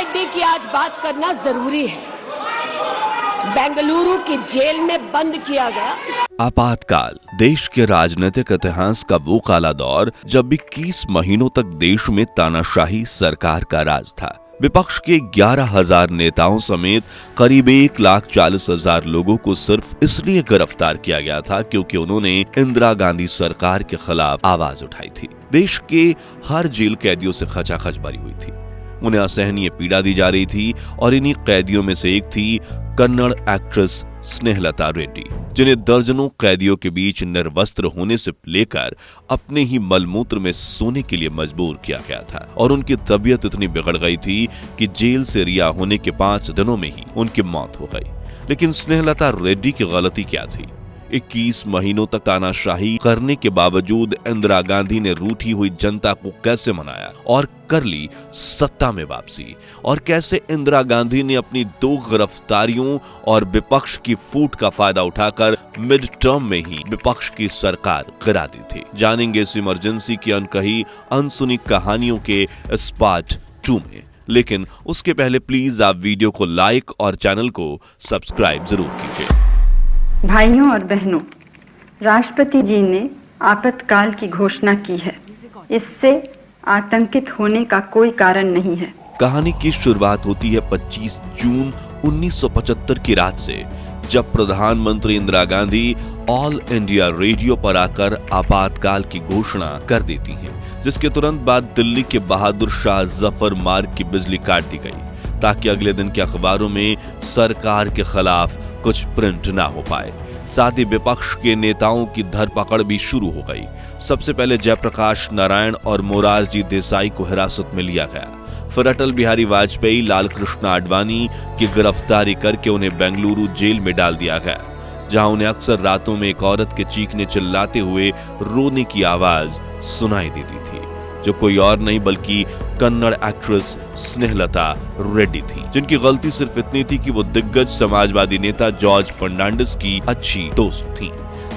रेड्डी की आज बात करना जरूरी है। बेंगलुरु की जेल में बंद किया गया। आपातकाल देश के राजनीतिक इतिहास का वो काला दौर जब 21 महीनों तक देश में तानाशाही सरकार का राज था। विपक्ष के 11,000 नेताओं समेत करीब 1,40,000 लोगों को सिर्फ इसलिए गिरफ्तार किया गया था क्योंकि उन्होंने इंदिरा गांधी सरकार के खिलाफ आवाज उठाई थी। देश के हर जेल कैदियों से खचाखच भरी हुई थी। उन्हें असहनीय पीड़ा दी जा रही थी और इन्हीं कैदियों में से एक थी कन्नड़ एक्ट्रेस स्नेहलता रेड्डी, जिन्हें दर्जनों कैदियों के बीच निर्वस्त्र होने से लेकर अपने ही मलमूत्र में सोने के लिए मजबूर किया गया था। और उनकी तबीयत इतनी बिगड़ गई थी कि जेल से रिहा होने के 5 दिनों में ही उनकी मौत हो गई। लेकिन स्नेहलता रेड्डी की गलती क्या थी? 21 महीनों तक तानाशाही करने के बावजूद इंदिरा गांधी ने रूठी हुई जनता को कैसे मनाया और कर ली सत्ता में वापसी? और कैसे इंदिरा गांधी ने अपनी 2 गिरफ्तारियों और विपक्ष की फूट का फायदा उठाकर मिड टर्म में ही विपक्ष की सरकार गिरा दी थी? जानेंगे इस इमरजेंसी की अनकही अनसुनी कहानियों के इस पार्ट 2 में। लेकिन उसके पहले प्लीज आप वीडियो को लाइक और चैनल को सब्सक्राइब जरूर कीजिए। भाइयों और बहनों, राष्ट्रपति जी ने आपातकाल की घोषणा की है। इससे आतंकित होने का कोई कारण नहीं है। कहानी की शुरुआत होती है 25 जून 1975 की रात से, जब प्रधानमंत्री Indira Gandhi all India radio पर आकर आपातकाल की घोषणा कर देती हैं, जिसके तुरंत बाद दिल्ली के बहादुर शाह जफर मार्ग की बिजली काट दी गई ताकि अगले दिन के अखबारों में सरकार के खिलाफ कुछ प्रिंट ना हो पाए। साथ ही विपक्ष के नेताओं की धरपकड़ भी शुरू हो गई। सबसे पहले जयप्रकाश नारायण और मोरारजी देसाई को हिरासत में लिया गया। फिर अटल बिहारी वाजपेयी, लाल कृष्ण आडवाणी की गिरफ्तारी करके उन्हें बेंगलुरु जेल में डाल दिया गया, जहां उन्हें अक्सर रातों में एक औरत के चीखने चिल्लाते हुए रोने की आवाज सुनाई देती थी, जो कोई और नहीं बल्कि कन्नड़ एक्ट्रेस स्नेहलता रेड्डी थी, जिनकी गलती सिर्फ इतनी थी कि वो दिग्गज समाजवादी नेता जॉर्ज फर्नांडिस की अच्छी दोस्त थी।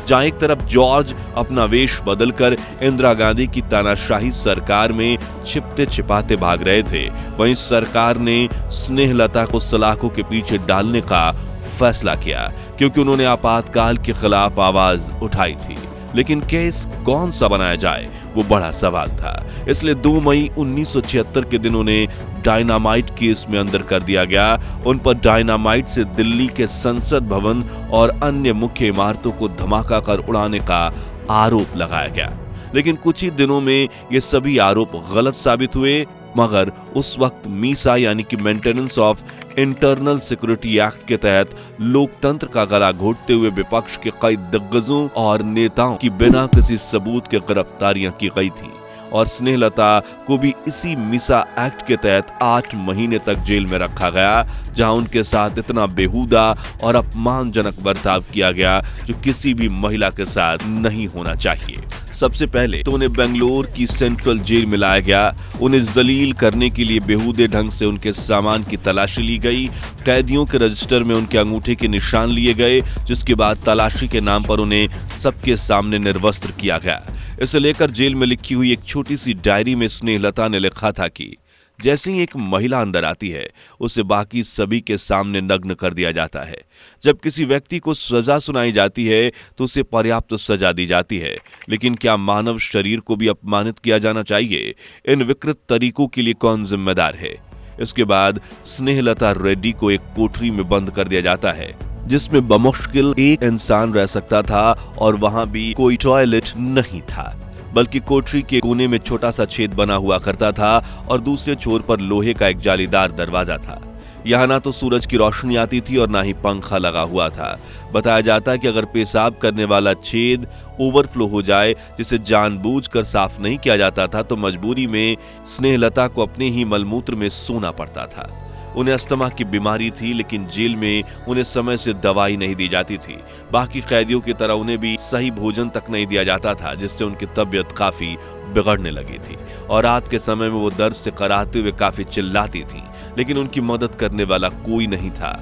जहां एक तरफ जॉर्ज अपना वेश बदलकर इंदिरा गांधी की तानाशाही सरकार में छिपते छिपाते भाग रहे थे, वहीं सरकार ने स्नेहलता को सलाखों के पीछे डालने का फैसला किया क्योंकि उन्होंने आपातकाल के खिलाफ आवाज उठाई थी। लेकिन केस कौन सा बनाया जाए, वो बड़ा सवाल था। इसलिए 2 मई 1976 के दिन उन्हें डायनामाइट केस में अंदर कर दिया गया। उन पर डायनामाइट से दिल्ली के संसद भवन और अन्य मुख्य इमारतों को धमाका कर उड़ाने का आरोप लगाया गया। लेकिन कुछ ही दिनों में ये सभी आरोप गलत साबित हुए, मगर उस वक्त मीसा यानी कि maintenance of internal security act के तहत लोकतंत्र का गला घोटते हुए विपक्ष के कई दिग्गजों और नेताओं की बिना किसी सबूत के गिरफ्तारियां की गई थी और स्नेहलता को भी इसी मीसा एक्ट के तहत 8 महीने तक जेल में रखा गया, जहां उनके साथ इतना बेहुदा और अपमानजनक बर्ताव किया गया जो किसी भी महिला के साथ नहीं होना चाहिए। सबसे पहले तो उन्हें बेंगलोर की सेंट्रल जेल में लाया गया। उन्हें जलील करने के लिए बेहुदे ढंग से उनके सामान की तलाशी ली गई। कैदियों के रजिस्टर में उनके अंगूठे के निशान लिए गए, जिसके बाद तलाशी के नाम पर उन्हें सबके सामने निर्वस्त्र किया गया। इसे लेकर जेल में लिखी हुई एक छोटी सी डायरी में स्नेहलता ने लिखा था कि जैसे ही एक महिला अंदर आती है, उसे बाकी सभी के सामने नग्न कर दिया जाता है। जब किसी व्यक्ति को सजा सुनाई जाती है तो उसे पर्याप्त सजा दी जाती है, लेकिन क्या मानव शरीर को भी अपमानित किया जाना चाहिए? इन विकृत तरीकों के लिए कौन जिम्मेदार है? इसके बाद स्नेहलता रेड्डी को एक कोठरी में बंद कर दिया जाता है, जिसमें बमुश्किल एक इंसान रह सकता था और वहां भी कोई टॉयलेट नहीं था, बल्कि कोठरी के कोने में छोटा सा छेद बना हुआ करता था और दूसरे छोर पर लोहे का एक जालीदार दरवाजा था। यहाँ ना तो सूरज की रोशनी आती थी और ना ही पंखा लगा हुआ था। बताया जाता है कि अगर पेशाब करने वाला छेद ओवरफ्लो हो जाए, जिसे जानबूझकर साफ नहीं किया जाता था, तो मजबूरी में स्नेहलता को अपने ही मलमूत्र में सोना पड़ता था। उन्हें अस्थमा की बीमारी थी, लेकिन जेल में उन्हें समय से दवाई नहीं दी जाती थी। बाकी कैदियों की तरह उन्हें भी सही भोजन तक नहीं दिया जाता था, जिससे उनकी तबीयत काफी बिगड़ने लगी थी और रात के समय में वो दर्द से कराहते हुए काफी चिल्लाती थी, लेकिन उनकी मदद करने वाला कोई नहीं था।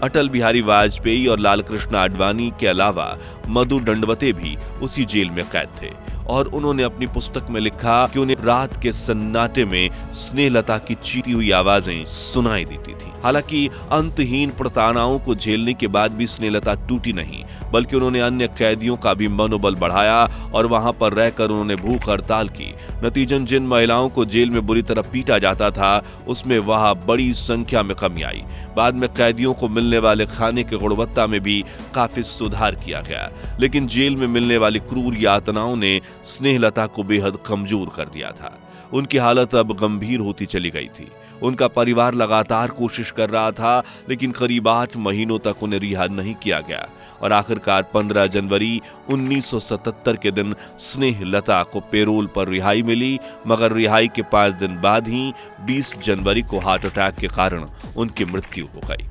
अटल बिहारी वाजपेयी और लाल कृष्ण आडवाणी के अलावा मधु दंडवते भी उसी जेल में कैद थे और उन्होंने अपनी पुस्तक में लिखा कि उन्हें रात के सन्नाटे में स्नेहलता की चीती हुई आवाजें सुनाई देती थी। हालांकि अंतहीन प्रताड़नाओं को झेलने के बाद भी स्नेहलता टूटी नहीं, बल्कि उन्होंने अन्य कैदियों का भी मनोबल बढ़ाया और वहां पर रहकर उन्होंने भूख हड़ताल की। नतीजन जिन महिलाओं को जेल में बुरी तरह पीटा जाता था उसमें वहां बड़ी संख्या में कमी आई। बाद में कैदियों को मिलने वाले खाने की गुणवत्ता में भी काफी सुधार किया गया, लेकिन जेल में मिलने वाली क्रूर यातनाओं ने स्नेहलता को बेहद कमजोर कर दिया था। उनकी हालत अब गंभीर होती चली गई थी। उनका परिवार लगातार कोशिश कर रहा था, लेकिन करीब 8 महीनों तक उन्हें रिहा नहीं किया गया और आखिरकार 15 जनवरी 1977 के दिन स्नेहलता को पैरोल पर रिहाई मिली, मगर रिहाई के 5 दिन बाद ही 20 जनवरी को हार्ट अटैक के कारण उनकी मृत्यु हो गई।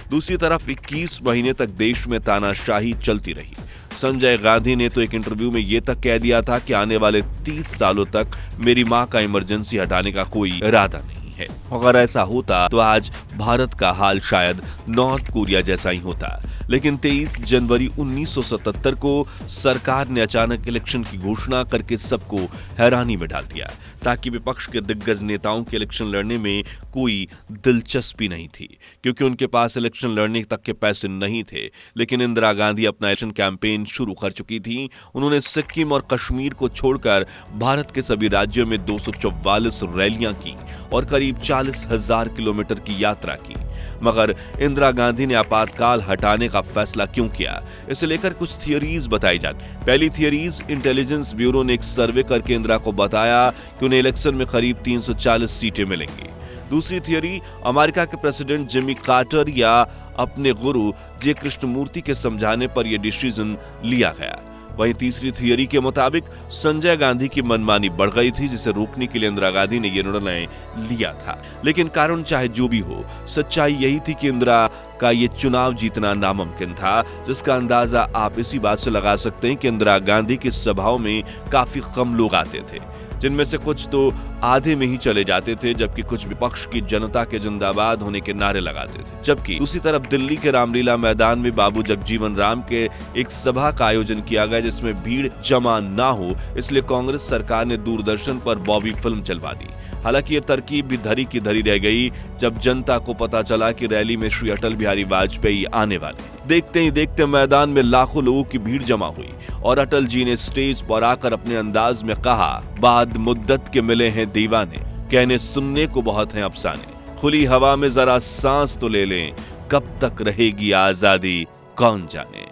दूसरी तरफ 21 महीने तक देश में तानाशाही चलती रही। संजय गांधी ने तो एक इंटरव्यू में यह तक कह दिया था कि आने वाले 30 सालों तक मेरी मां का इमरजेंसी हटाने का कोई इरादा नहीं है। अगर ऐसा होता तो आज भारत का हाल शायद नॉर्थ कोरिया जैसा ही होता। लेकिन 23 जनवरी 1977 को सरकार ने अचानक इलेक्शन की घोषणा करके सबको हैरानी में डाल दिया, ताकि विपक्ष के दिग्गज नेताओं के इलेक्शन लड़ने में कोई दिलचस्पी नहीं थी, क्योंकि उनके पास इलेक्शन लड़ने तक के पैसे नहीं थे। लेकिन इंदिरा गांधी अपना इलेक्शन कैंपेन शुरू कर चुकी थी। उन्होंने सिक्किम और कश्मीर को छोड़कर भारत के सभी राज्यों में 244 रैलियां की और करीब 40,000 किलोमीटर की यात्रा की। मगर इंदिरा गांधी ने आपातकाल हटाने का फैसला क्यों किया, इसे लेकर कुछ थियरीज बताई जाती। पहली थियरीज, इंटेलिजेंस ब्यूरो ने एक सर्वे करके इंदिरा को बताया कि उन्हें इलेक्शन में करीब 340 सीटें मिलेंगी। दूसरी थियरी, अमेरिका के प्रेसिडेंट जिमी कार्टर या अपने गुरु जे कृष्णमूर्ति के समझाने पर यह डिसीजन लिया गया। वहीं तीसरी थियरी के मुताबिक संजय गांधी की मनमानी बढ़ गई थी, जिसे रोकने के लिए इंदिरा गांधी ने यह निर्णय लिया था। लेकिन कारण चाहे जो भी हो, सच्चाई यही थी कि इंदिरा का ये चुनाव जीतना नामुमकिन था, जिसका अंदाजा आप इसी बात से लगा सकते हैं कि इंदिरा गांधी की सभाओं में काफी कम लोग आते थे, जिनमें से कुछ तो आधे में ही चले जाते थे, जबकि कुछ विपक्ष की जनता के जिंदाबाद होने के नारे लगाते थे। जबकि दूसरी तरफ दिल्ली के रामलीला मैदान में बाबू जगजीवन राम के एक सभा का आयोजन किया गया, जिसमें भीड़ जमा ना हो इसलिए कांग्रेस सरकार ने दूरदर्शन पर बॉबी फिल्म चलवा दी। हालांकि ये तरकीब भी धरी की धरी रह गई जब जनता को पता चला कि रैली में श्री अटल बिहारी वाजपेयी आने वाले। देखते ही देखते मैदान में लाखों लोगों की भीड़ जमा हुई और अटल जी ने स्टेज पर आकर अपने अंदाज में कहा, बाद मुद्दत के मिले हैं दीवाने, कहने सुनने को बहुत हैं अफसाने, खुली हवा में जरा सांस तो ले लें, कब तक रहेगी आजादी कौन जाने।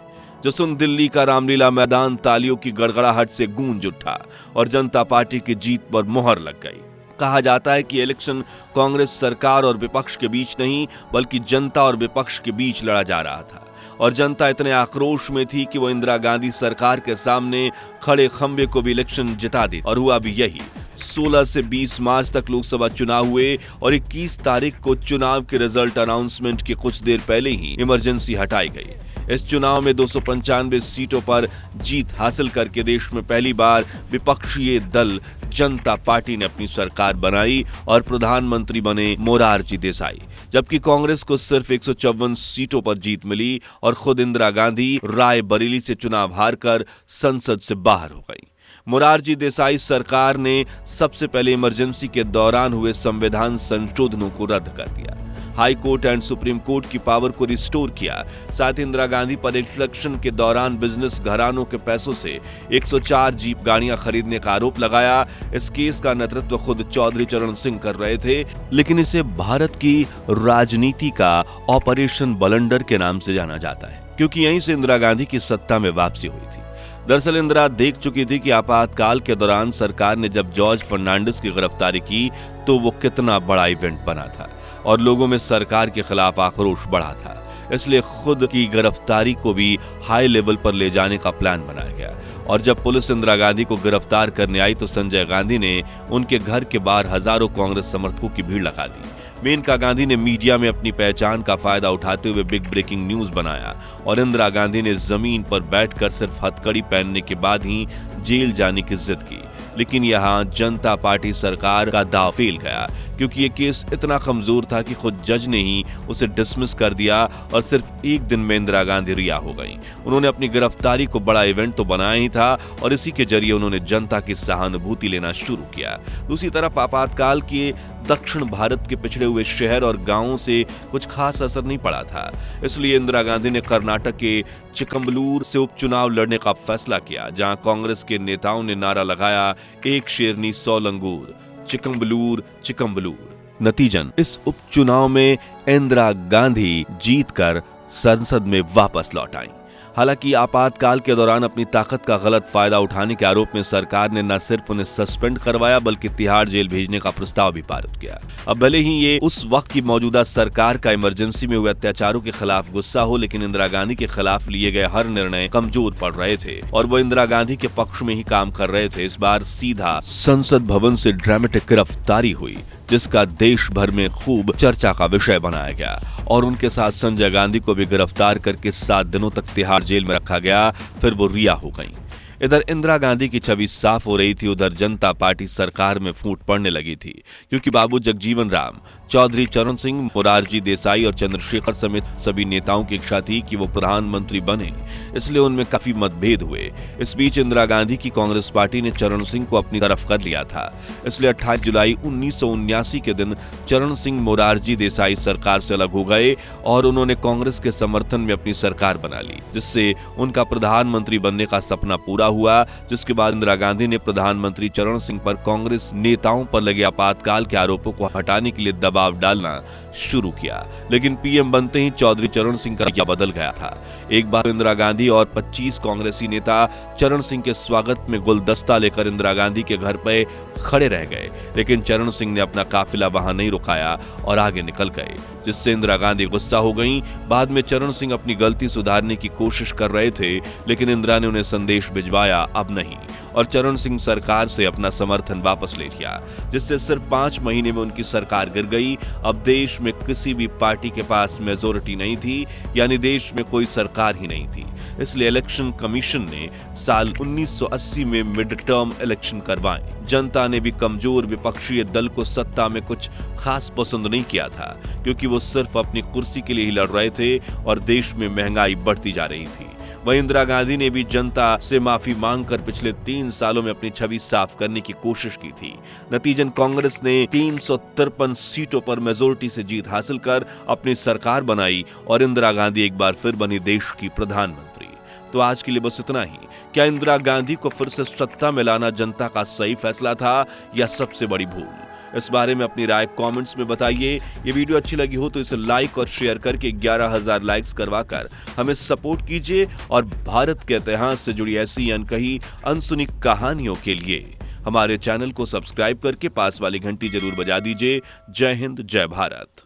जो सुन दिल्ली का रामलीला मैदान तालियों की गड़गड़ाहट से गूंज उठा और जनता पार्टी की जीत पर मोहर लग गई। कहा जाता है कि इलेक्शन कांग्रेस सरकार और विपक्ष के बीच नहीं, बल्कि जनता और विपक्ष के बीच लड़ा जा रहा था और जनता इतने आक्रोश में थी कि वो इंदिरा गांधी सरकार के सामने खड़े खंबे को भी इलेक्शन जिता दी। और हुआ भी यही। 16 से 20 मार्च तक लोकसभा चुनाव हुए और 21 तारीख को चुनाव के रिजल्ट अनाउंसमेंट के कुछ देर पहले ही इमरजेंसी हटाई गई। इस चुनाव में 295 सीटों पर जीत हासिल करके देश में पहली बार विपक्षी दल जनता पार्टी ने अपनी सरकार बनाई और प्रधानमंत्री बने मोरारजी देसाई, जबकि कांग्रेस को सिर्फ 154 सीटों पर जीत मिली और खुद इंदिरा गांधी रायबरेली से चुनाव हारकर संसद से बाहर हो गई। मोरारजी देसाई सरकार ने सबसे पहले इमरजेंसी के दौरान हुए संविधान संशोधनों को रद्द कर दिया, high court and supreme court की पावर को रिस्टोर किया। साथ ही इंदिरा गांधी पर इलेक्शन के दौरान बिजनेस घरानों के पैसों से 104 जीप गाड़ियां खरीदने का आरोप लगाया। इस केस का नेतृत्व खुद चौधरी चरण सिंह कर रहे थे, लेकिन इसे भारत की राजनीति का ऑपरेशन बलंडर के नाम से जाना जाता है, क्योंकि यहीं से इंदिरा गांधी की सत्ता में वापसी हुई थी। दरअसल इंदिरा देख चुकी थी कि आपातकाल के दौरान सरकार ने जब जॉर्ज फर्नांडिस की गिरफ्तारी की तो वो कितना बड़ा इवेंट बना था और लोगों में सरकार के खिलाफ आक्रोश बढ़ा था। इसलिए खुद की गिरफ्तारी को भी हाई लेवल पर ले जाने का प्लान बनाया गया और जब पुलिस इंदिरा गांधी को गिरफ्तार करने आई तो संजय गांधी ने उनके घर के बाहर हजारों कांग्रेस समर्थकों की भीड़ लगा दी। मेनका गांधी ने मीडिया में अपनी पहचान का फायदा उठाते हुए बिग ब्रेकिंग न्यूज बनाया और इंदिरा गांधी ने जमीन पर बैठकर सिर्फ हथकड़ी पहनने के बाद ही जेल जाने की जिद की। लेकिन यहाँ जनता पार्टी सरकार का दांव फेल गया, क्योंकि ये केस इतना कमजोर था कि खुद जज ने ही उसे डिसमिस कर दिया और सिर्फ एक दिन में इंदिरा गांधी रिहा हो गईं। उन्होंने अपनी गिरफ्तारी को बड़ा इवेंट तो बनाया ही था और इसी के जरिए उन्होंने जनता की सहानुभूति लेना शुरू किया। दूसरी तरफ आपातकाल के दक्षिण भारत के पिछड़े हुए शहर और गांवों से कुछ खास असर नहीं पड़ा था। इसलिए इंदिरा गांधी ने कर्नाटक के चिकमगलूर से उपचुनाव लड़ने का फैसला किया, जहां कांग्रेस के नेताओं ने नारा लगाया, एक शेरनी 100 लंगूर, चिकमगलूर चिकमगलूर। नतीजन इस उपचुनाव में इंदिरा गांधी जीतकर संसद में वापस लौट आईं। हालांकि आपातकाल के दौरान अपनी ताकत का गलत फायदा उठाने के आरोप में सरकार ने न सिर्फ उन्हें सस्पेंड करवाया बल्कि तिहाड़ जेल भेजने का प्रस्ताव भी पारित किया। अब भले ही ये उस वक्त की मौजूदा सरकार का इमरजेंसी में हुए अत्याचारों के खिलाफ गुस्सा हो, लेकिन इंदिरा गांधी के खिलाफ लिए गए हर निर्णय कमजोर पड़ रहे थे और वो इंदिरा गांधी के पक्ष में ही काम कर रहे थे। इस बार सीधा संसद भवन से ड्रामेटिक गिरफ्तारी हुई, जिसका देश भर में खूब चर्चा का विषय बनाया गया और उनके साथ संजय गांधी को भी गिरफ्तार करके 7 दिनों तक तिहाड़ जेल में रखा गया। फिर वो रिहा हो गईं। इधर इंदिरा गांधी की छवि साफ हो रही थी, उधर जनता पार्टी सरकार में फूट पड़ने लगी थी, क्योंकि बाबू जगजीवन राम, चौधरी चरण सिंह, मोरारजी देसाई और चंद्रशेखर समेत सभी नेताओं की इच्छा थी कि वो प्रधानमंत्री बने, इसलिए उनमें काफी मतभेद हुए। इस बीच इंदिरा गांधी की कांग्रेस पार्टी ने चरण सिंह को अपनी तरफ कर लिया था, इसलिए 28 जुलाई 1979 के दिन चरण सिंह मोरारजी देसाई सरकार से अलग हो गए और उन्होंने कांग्रेस के समर्थन में अपनी सरकार बना ली, जिससे उनका प्रधानमंत्री बनने का सपना पूरा हुआ। जिसके बाद इंदिरा गांधी ने प्रधानमंत्री चरण सिंह पर कांग्रेस नेताओं पर लगे आपातकाल के आरोपों को हटाने के लिए दबाव डालना शुरू किया, लेकिन पीएम बनते ही चौधरी चरण सिंह का रवैया बदल गया था। एक बार इंदिरा गांधी और 25 कांग्रेसी नेता चरण सिंह के स्वागत में गुलदस्ता लेकर इंदिरा गांधी के घर पे खड़े रह गए, लेकिन चरण सिंह ने अपना काफिला वहां नहीं रुकाया और आगे निकल गए, जिससे इंदिरा गांधी गुस्सा हो गईं। बाद में चरण सिंह अपनी गलती सुधारने की कोशिश कर रहे थे, लेकिन इंदिरा ने उन्हें संदेश भिजवाया, अब नहीं, और चरण सिंह सरकार से अपना समर्थन वापस ले लिया, जिससे सिर्फ 5 महीने में उनकी सरकार गिर गई। अब देश में किसी भी पार्टी के पास मेजोरिटी नहीं थी, यानी देश में कोई सरकार ही नहीं थी। इसलिए इलेक्शन कमीशन ने साल 1980 में मिड टर्म इलेक्शन करवाए। जनता ने भी कमजोर विपक्षी दल को सत्ता में कुछ खास पसंद नहीं किया था, क्योंकि वो सिर्फ अपनी कुर्सी के लिए ही लड़ रहे थे और देश में महंगाई बढ़ती जा रही थी। वहीं इंदिरा गांधी ने भी जनता से माफी मांगकर पिछले 3 सालों में अपनी छवि साफ करने की कोशिश की थी। नतीजन कांग्रेस ने 353 सीटों पर मेजोरिटी से जीत हासिल कर अपनी सरकार बनाई और इंदिरा गांधी एक बार फिर बनी देश की प्रधानमंत्री। तो आज के लिए बस इतना ही। क्या इंदिरा गांधी को फिर से सत्ता में लाना जनता का सही फैसला था या सबसे बड़ी भूल? इस बारे में अपनी राय कमेंट्स में बताइए। ये वीडियो अच्छी लगी हो तो इसे लाइक और शेयर करके 11,000 लाइक्स करवाकर हमें सपोर्ट कीजिए और भारत के इतिहास से जुड़ी ऐसी अनकही अनसुनी कहानियों के लिए हमारे चैनल को सब्सक्राइब करके पास वाली घंटी जरूर बजा दीजिए। जय हिंद, जय भारत।